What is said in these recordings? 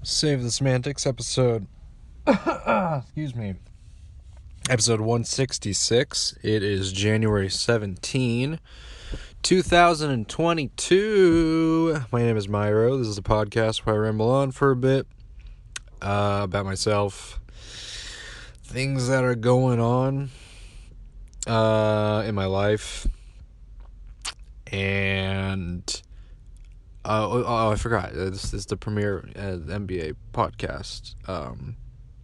Save the Semantics episode. Excuse me. Episode 166. It is January 17, 2022. My name is Myro. This is a podcast where I ramble on for a bit about myself, things that are going on in my life, and I forgot. This is the premiere NBA podcast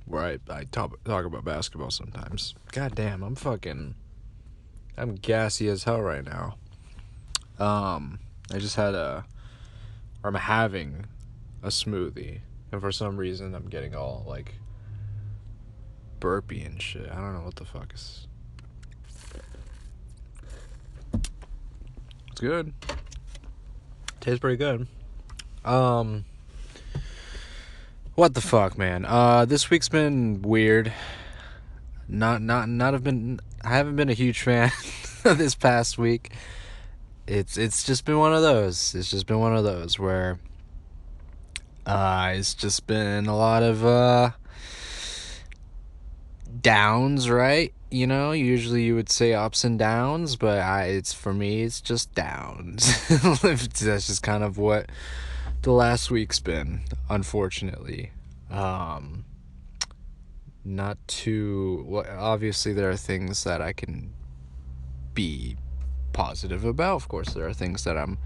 where I talk about basketball sometimes. God damn, I'm gassy as hell right now. I just had I'm having a smoothie, and for some reason I'm getting all like burpy and shit. I don't know what the fuck is. It's good. Tastes pretty good. What the fuck, man? This week's been weird. I haven't been a huge fan this past week. It's just been one of those. It's just been one of those where it's just been a lot of downs, right? You know, usually you would say ups and downs, but for me it's just downs. That's just kind of what the last week's been, unfortunately. Not too well, obviously there are things that I can be positive about. Of course there are things that I'm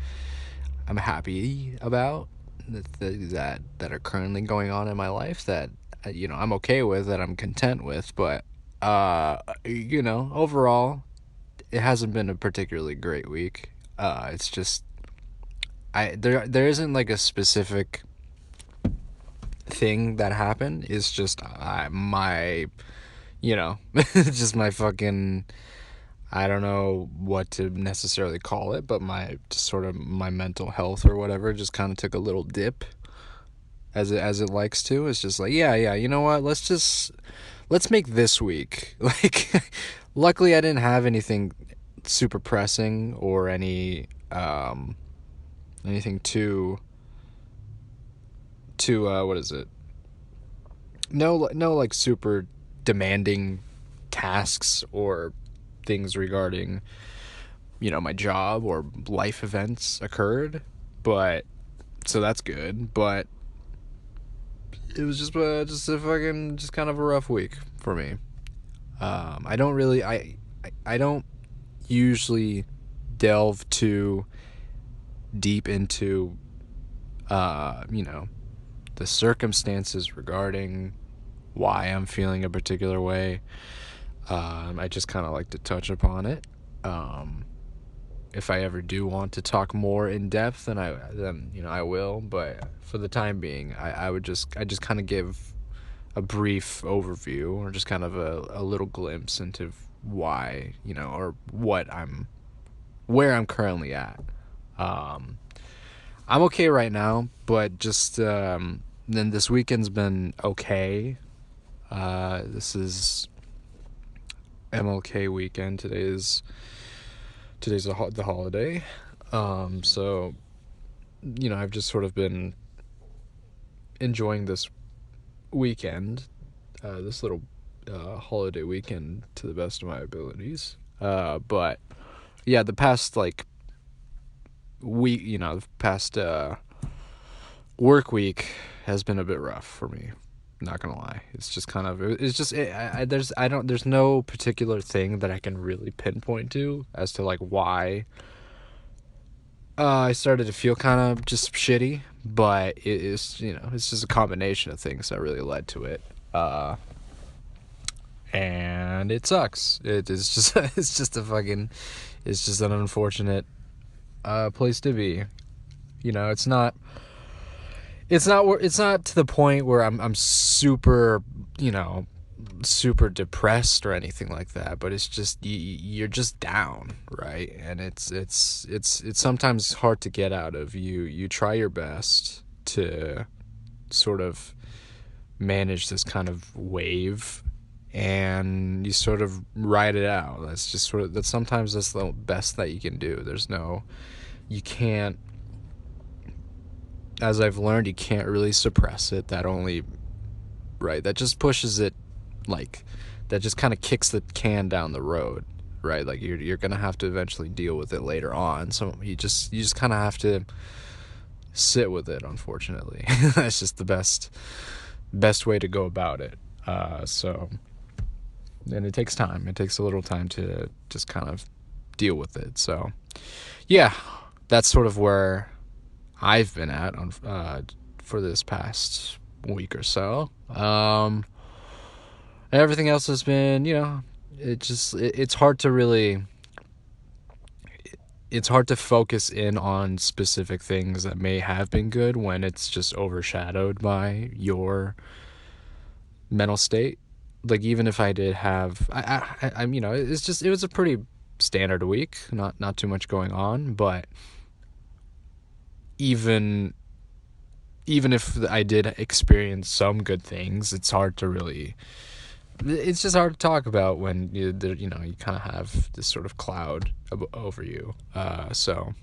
happy about that are currently going on in my life that I'm okay with, that I'm content with, but overall it hasn't been a particularly great week. It's just there isn't like a specific thing that happened. It's just my just my fucking, I don't know what to necessarily call it, but my mental health or whatever just kind of took a little dip, as it likes to. It's just like, yeah, you know what, let's make this week like luckily I didn't have anything super pressing or anything too what is it, no like super demanding tasks or things regarding my job or life events occurred, but so that's good. But it was just kind of a rough week for me. I don't usually delve too deep into the circumstances regarding why I'm feeling a particular way. I just kind of like to touch upon it. If I ever do want to talk more in depth, then I will. But for the time being, I just kind of give a brief overview, or just kind of a little glimpse into why, or where I'm currently at. I'm okay right now, but just then this weekend's been okay. This is MLK weekend. Today's the holiday. So I've just sort of been enjoying this weekend, this little holiday weekend, to the best of my abilities. But yeah, the past week, the past work week has been a bit rough for me. Not gonna lie, it's just kind of, there's no particular thing that I can really pinpoint to as to like why I started to feel kind of just shitty, but it's just a combination of things that really led to it, and it sucks. It is just it's just an unfortunate place to be. It's not to the point where I'm super, super depressed or anything like that, but it's just you're just down, right? And it's sometimes hard to get out of. You try your best to sort of manage this kind of wave, and you sort of ride it out. Sometimes that's the best that you can do. You can't as I've learned, you can't really suppress it. That only, right, that just pushes it, like, that just kind of kicks the can down the road, right? Like, you're gonna have to eventually deal with it later on. So you just kind of have to sit with it, unfortunately. That's just the best way to go about it. So, and it takes time. It takes a little time to just kind of deal with it. So, yeah, that's sort of where I've been at on for this past week or so. Everything else has been, it's hard to really, it's hard to focus in on specific things that may have been good when it's just overshadowed by your mental state. Like, even if I did have, it was a pretty standard week, not too much going on, but even if I did experience some good things, it's just hard to talk about when you kind of have this sort of cloud over you. So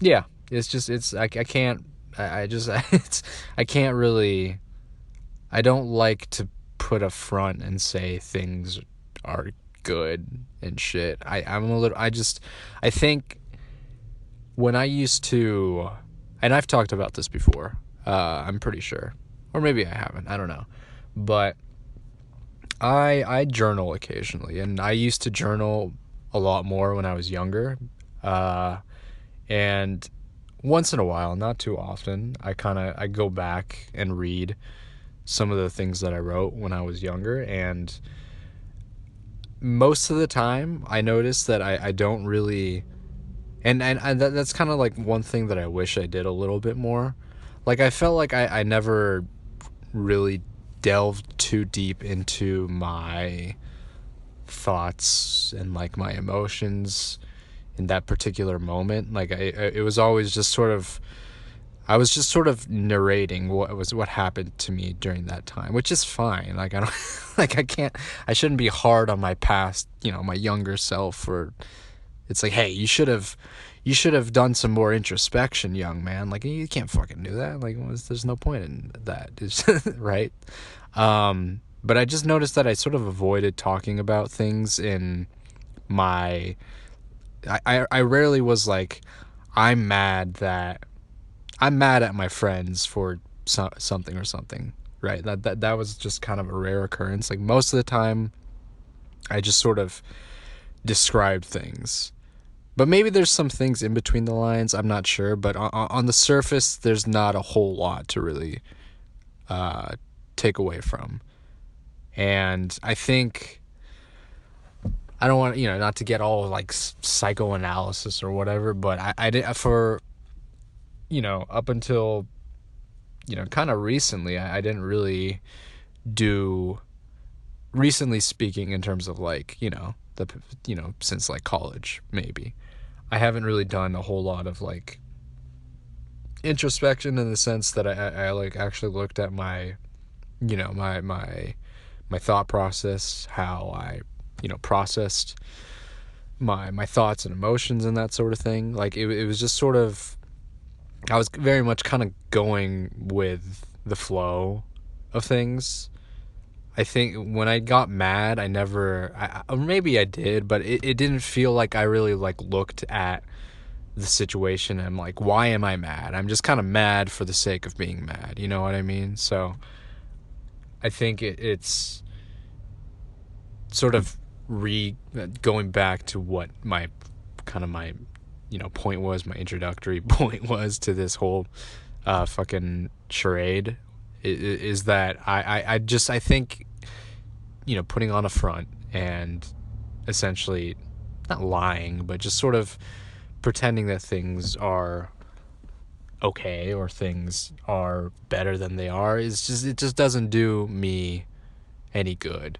yeah, I can't, I just, I can't really, I don't like to put a front and say things are good and shit. I think when I used to, and I've talked about this before, I'm pretty sure, or maybe I haven't, I don't know, but I journal occasionally, and I used to journal a lot more when I was younger, and once in a while, not too often, I go back and read some of the things that I wrote when I was younger, and most of the time I notice that I don't really, and that's kind of like one thing that I wish I did a little bit more. Like, I felt like I never really delved too deep into my thoughts and, like, my emotions in that particular moment. Like, it was always just sort of, I was just sort of narrating what happened to me during that time, which is fine. Like, I don't like, I shouldn't be hard on my past, my younger self, or it's like, hey, you should have done some more introspection, young man. Like, you can't fucking do that. Like, there's no point in that. It's right. But I just noticed that I sort of avoided talking about things in my, I rarely was like, I'm mad at my friends for something or something, right? That was just kind of a rare occurrence. Like, most of the time I just sort of described things, but maybe there's some things in between the lines, I'm not sure, but on the surface there's not a whole lot to really take away from. And I think, I don't want, not to get all like psychoanalysis or whatever, but I did, for, up until, kind of recently, I didn't really do, recently speaking, in terms of, like, since, like, college, maybe, I haven't really done a whole lot of, like, introspection, in the sense that I like, actually looked at my, my thought process, how I, processed my thoughts and emotions and that sort of thing. Like, it was just sort of, I was very much kind of going with the flow of things. I think when I got mad, I never, or maybe I did, but it didn't feel like I really, like, looked at the situation and, like, why am I mad? I'm just kind of mad for the sake of being mad. You know what I mean? So I think it's sort of going back to what my point was, my introductory point was to this whole fucking charade, is that I think, putting on a front and essentially not lying, but just sort of pretending that things are okay, or things are better than they are, it just doesn't do me any good.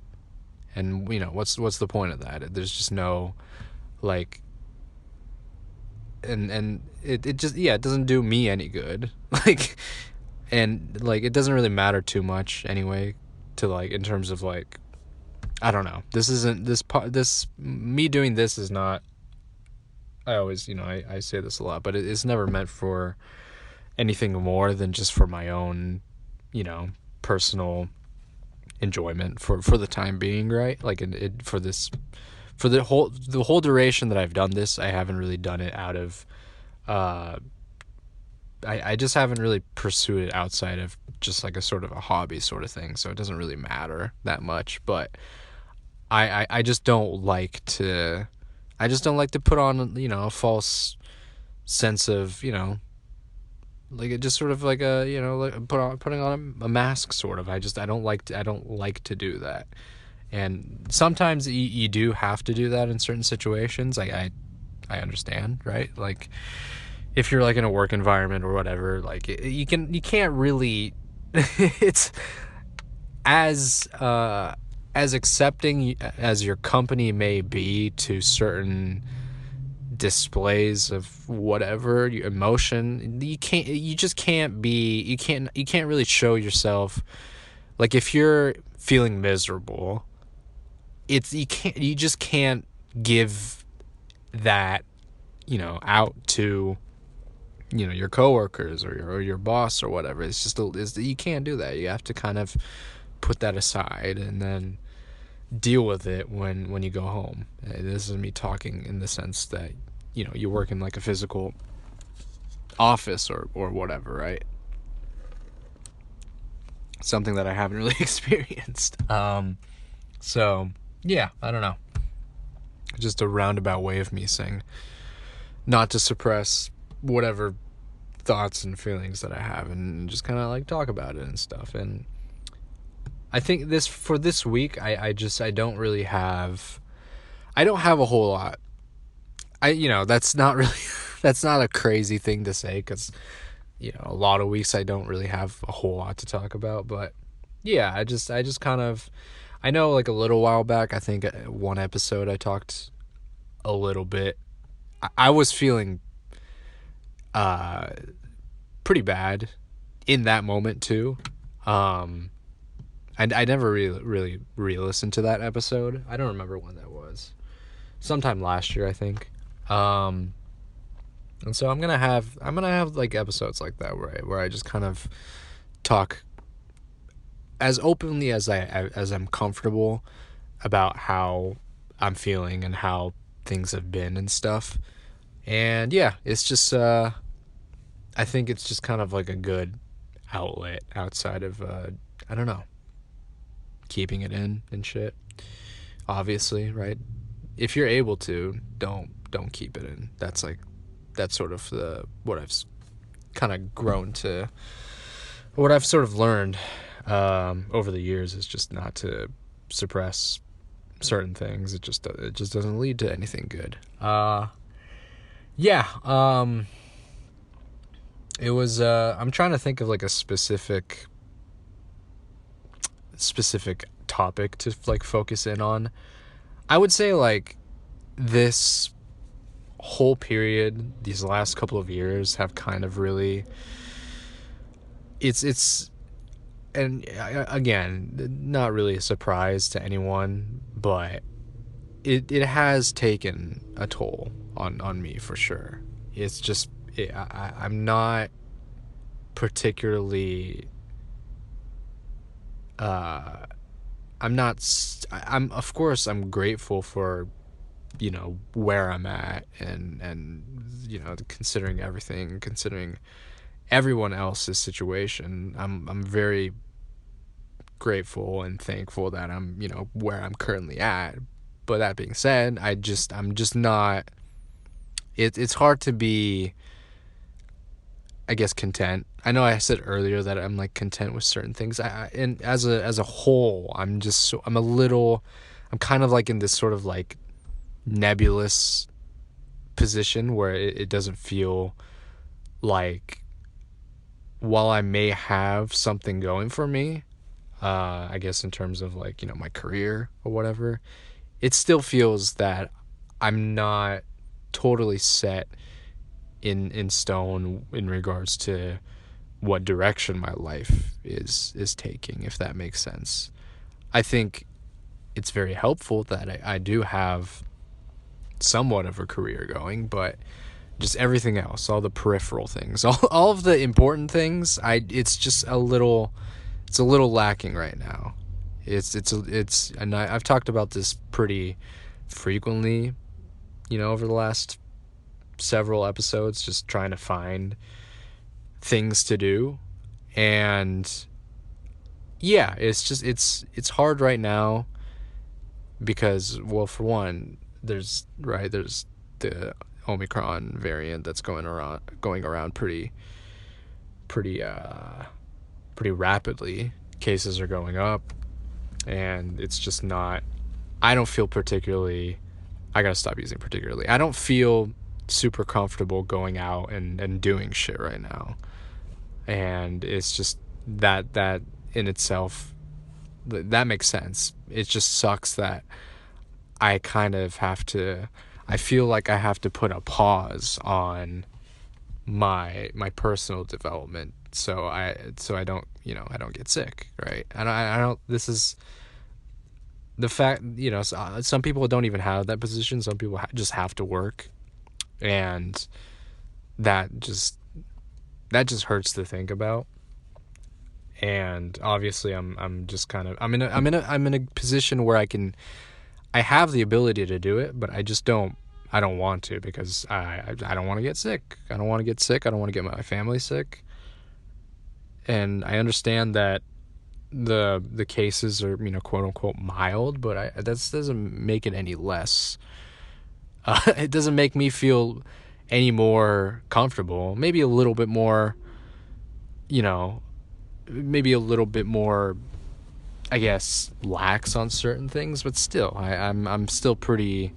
And, what's the point of that? There's just no, like, and it just, yeah, it doesn't do me any good. Like, and, like, it doesn't really matter too much anyway, to, like, in terms of, like, I don't know, me doing this is not, I always, I say this a lot, but it's never meant for anything more than just for my own, personal enjoyment for the time being, right? Like for this, for the whole duration that I've done this, I haven't really done it out of uh I just haven't really pursued it outside of just like a sort of a hobby sort of thing, so it doesn't really matter that much. But I just don't like to put on, a false sense of, like it just sort of like a, like putting on a mask sort of. I don't like to do that. And sometimes you do have to do that in certain situations. I understand, right? Like if you're like in a work environment or whatever, like you can't really it's as accepting as your company may be to certain displays of whatever your emotion, you can't really show yourself. Like if you're feeling miserable, you just can't give that, out to, your coworkers or your boss or whatever. You can't do that. You have to kind of put that aside and then deal with it when you go home. This is me talking in the sense that, you work in like a physical office or whatever, right? Something that I haven't really experienced. So yeah, I don't know. Just a roundabout way of me saying not to suppress whatever thoughts and feelings that I have, and just kind of like talk about it and stuff. And I think for this week, I don't really have, I don't have a whole lot. That's not really, that's not a crazy thing to say, because, a lot of weeks I don't really have a whole lot to talk about. But yeah, I just kind of, I know like a little while back, I think one episode I talked a little bit. I was feeling uh pretty bad in that moment too. I never really re-listened to that episode. I don't remember when that was. Sometime last year, I think. And so I'm gonna have like episodes like that where I just kind of talk as openly as I'm comfortable about how I'm feeling and how things have been and stuff. And yeah, it's just I think it's just kind of like a good outlet outside of I don't know, keeping it in and shit. Obviously, right? If you're able to, don't keep it in. That's sort of what I've kind of grown to, what I've sort of learned over the years, is just not to suppress certain things. It just doesn't lead to anything good. Yeah. It was. I'm trying to think of like a specific topic to like focus in on. I would say like this whole period, these last couple of years have kind of really, it's and again, not really a surprise to anyone, but it has taken a toll on me for sure. It's just I'm not particularly I'm of course I'm grateful for, where I'm at, and considering everything, considering everyone else's situation. I'm very grateful and thankful that I'm, where I'm currently at. But that being said, I'm just not, it's hard to be, I guess, content. I know I said earlier that I'm like content with certain things. And as a whole, I'm kind of like in this sort of like nebulous position where it doesn't feel like, while I may have something going for me, I guess in terms of like, my career or whatever, it still feels that I'm not totally set in stone in regards to what direction my life is taking, if that makes sense. I think it's very helpful that I do have somewhat of a career going, but just everything else, all the peripheral things, all of the important things, it's just it's a little lacking right now. And I've talked about this pretty frequently, over the last several episodes, just trying to find things to do. And yeah, it's hard right now because, well, for one, there's the Omicron variant that's going around pretty rapidly. Cases are going up, and it's just not. I don't feel particularly. I gotta stop using particularly. I don't feel super comfortable going out and doing shit right now, and it's just that in itself, that makes sense. It just sucks that I kind of have to. I feel like I have to put a pause on my personal development, so I don't I don't get sick, right? I don't. This is the fact. Some people don't even have that position. Some people just have to work, and that just hurts to think about. And obviously I'm just kind of I'm in a position where I have the ability to do it, but I don't want to, because I don't want to get sick. I don't want to get sick. I don't want to get my family sick. And I understand that the cases are, quote unquote mild, but that doesn't make it any less. It doesn't make me feel any more comfortable. Maybe a little bit more, maybe a little bit more, I guess, lax on certain things, but still, I'm still pretty.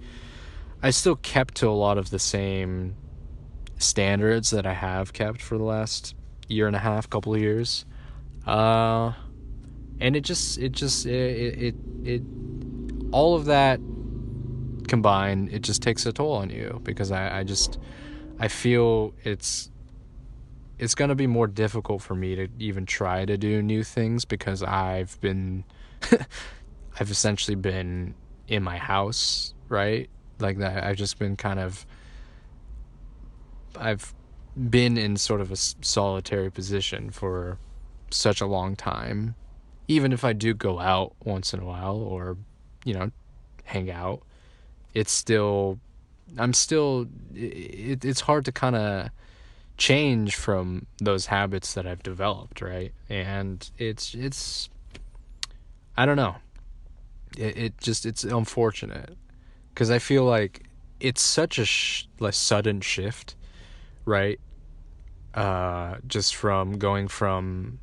I still kept to a lot of the same standards that I have kept for the last year and a half, couple of years, and it all of that combined, it just takes a toll on you, because I feel it's going to be more difficult for me to even try to do new things, because I've essentially been in my house, right? Like that. I've been in sort of a solitary position for such a long time. Even if I do go out once in a while, or, hang out, it's hard to kind of change from those habits that I've developed, right? And it's I don't know. It's unfortunate, because I feel like it's such a sudden shift, right? Just from going from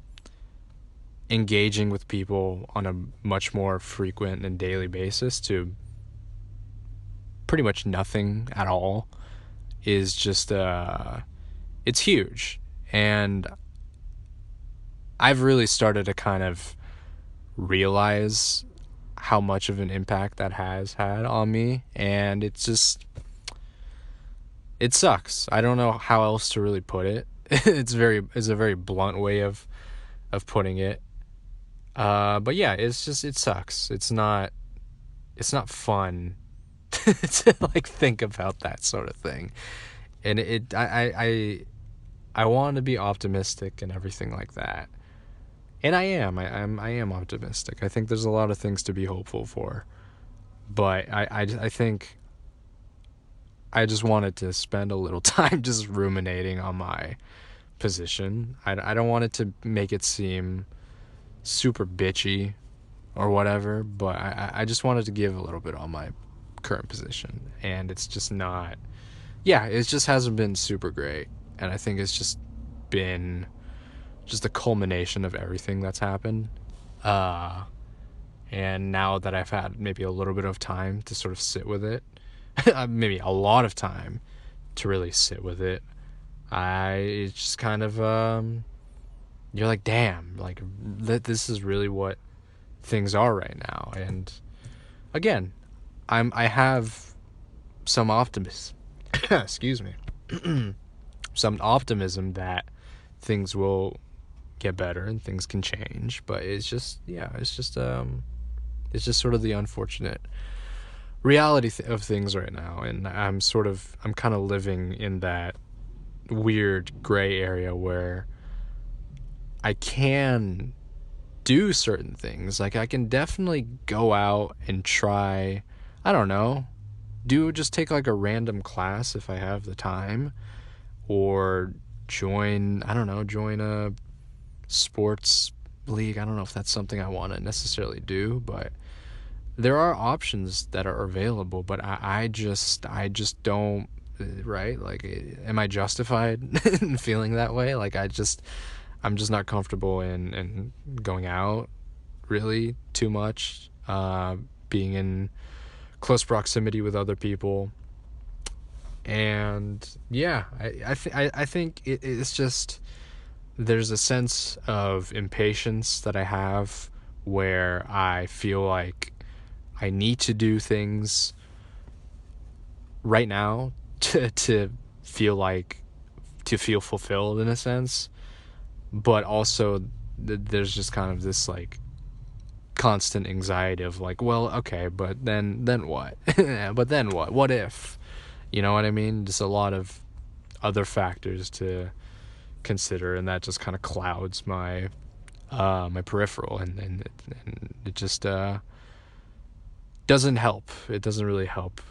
engaging with people on a much more frequent and daily basis to pretty much nothing at all, is just it's huge. And I've really started to kind of realize how much of an impact that has had on me, and it sucks. I don't know how else to really put it. It's a very blunt way of putting it. But yeah, it sucks. It's not fun to like think about that sort of thing. And I want to be optimistic and everything like that. And I am optimistic. I think there's a lot of things to be hopeful for. But I think I just wanted to spend a little time just ruminating on my position. I don't want it to make it seem super bitchy or whatever, but I just wanted to give a little bit on my current position. And it's just not, yeah, it just hasn't been super great. And I think it's just been just a culmination of everything that's happened. And now that I've had maybe a little bit of time to sort of sit with it, maybe a lot of time to really sit with it, it's just kind of, you're like, damn, like, this is really what things are right now. And again, I have some optimism, excuse me, some optimism that things will get better and things can change. But it's just sort of the unfortunate reality of things right now, and I'm kind of living in that weird gray area where I can do certain things. Like, I can definitely go out and try, I don't know, just take like a random class if I have the time, or join a sports league. I don't know if that's something I want to necessarily do, but there are options that are available. But I just don't, right? Like, am I justified in feeling that way? Like, I'm just not comfortable in going out really too much, being in close proximity with other people. And yeah, I think it's just, there's a sense of impatience that I have where I feel like I need to do things right now to feel like, to feel fulfilled in a sense. But also there's just kind of this like constant anxiety of like, well, okay, but then what? But then what if, you know what I mean? Just a lot of other factors to consider, and that just kind of clouds my my peripheral, and it just doesn't help. It doesn't really help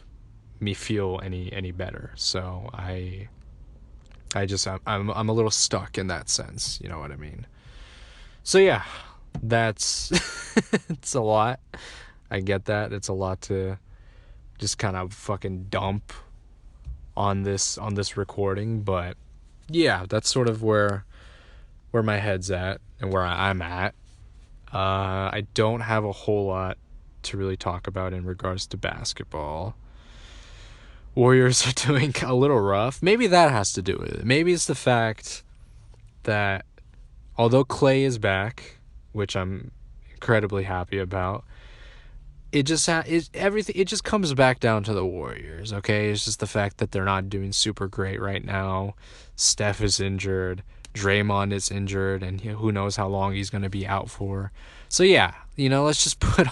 me feel any better. So I'm a little stuck in that sense, you know what I mean? So yeah, that's it's a lot. I get that. It's a lot to just kind of fucking dump on this recording, but yeah, that's sort of where my head's at and where I'm at. I don't have a whole lot to really talk about in regards to basketball. Warriors are doing a little rough. Maybe that has to do with it. Maybe it's the fact that although Clay is back, which I'm incredibly happy about, it just comes back down to the Warriors, okay? It's just the fact that they're not doing super great right now. Steph is injured, Draymond is injured, and who knows how long he's going to be out for. So yeah, let's just put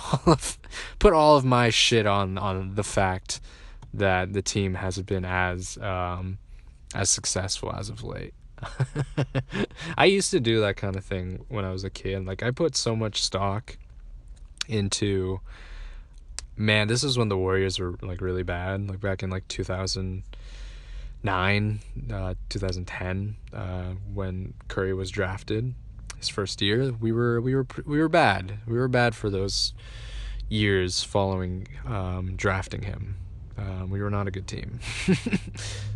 all of my shit on the fact that the team hasn't been as successful as of late. I used to do that kind of thing when I was a kid. Like, I put so much stock into, man, this is when the Warriors were like really bad, like back in like 2009, 2010, when Curry was drafted his first year. We were bad. We were bad for those years following drafting him. We were not a good team.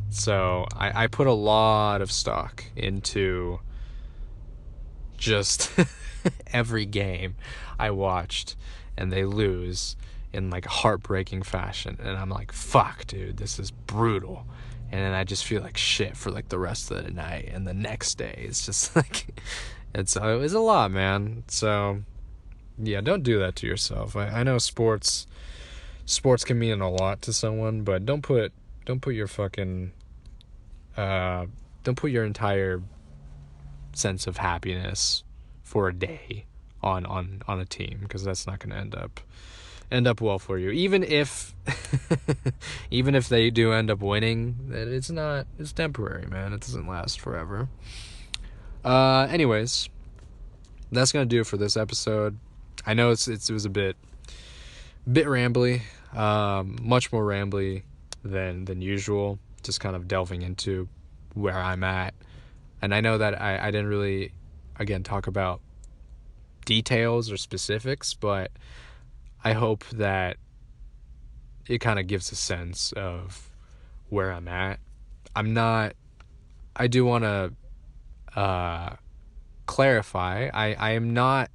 So I put a lot of stock into just every game I watched and they lose in like a heartbreaking fashion, and I'm like, fuck, dude, this is brutal. And then I just feel like shit for like the rest of the night, and the next day it's just like it was a lot, man. So yeah, don't do that to yourself. I know sports can mean a lot to someone, but don't put your fucking don't put your entire sense of happiness for a day on a team, because that's not going to end up well for you. Even if they do end up winning, it's temporary, man. It doesn't last forever. Anyways, that's gonna do it for this episode. I know it was a bit rambly, much more rambly than usual, just kind of delving into where I'm at. And I know that I didn't really, again, talk about details or specifics, but I hope that it kind of gives a sense of where I'm at. I do want to clarify, I'm not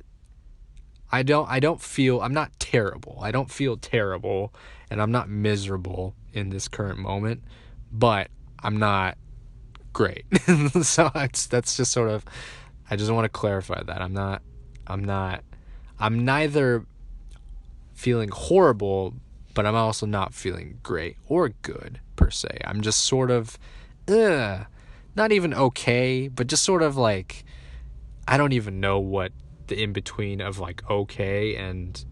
terrible. I don't feel terrible, and I'm not miserable in this current moment, but I'm not great. So that's just sort of, I just want to clarify that I'm neither feeling horrible, but I'm also not feeling great or good per se. I'm just sort of not even okay, but just sort of like, I don't even know what the in between of like okay and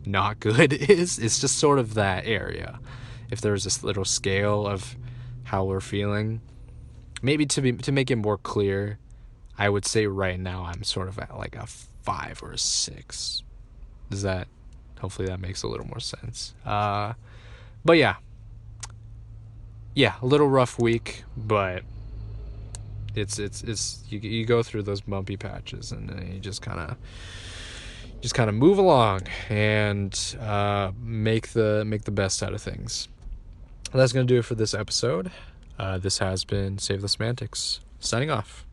not good is. It's just sort of that area. If there's this little scale of how we're feeling, maybe to make it more clear, I would say right now I'm sort of at like a 5 or a 6. Does that, hopefully that makes a little more sense. But yeah, a little rough week, but it's you go through those bumpy patches, and then you just kind of move along and make the best out of things. That's gonna do it for this episode. This has been Save the Semantics, signing off.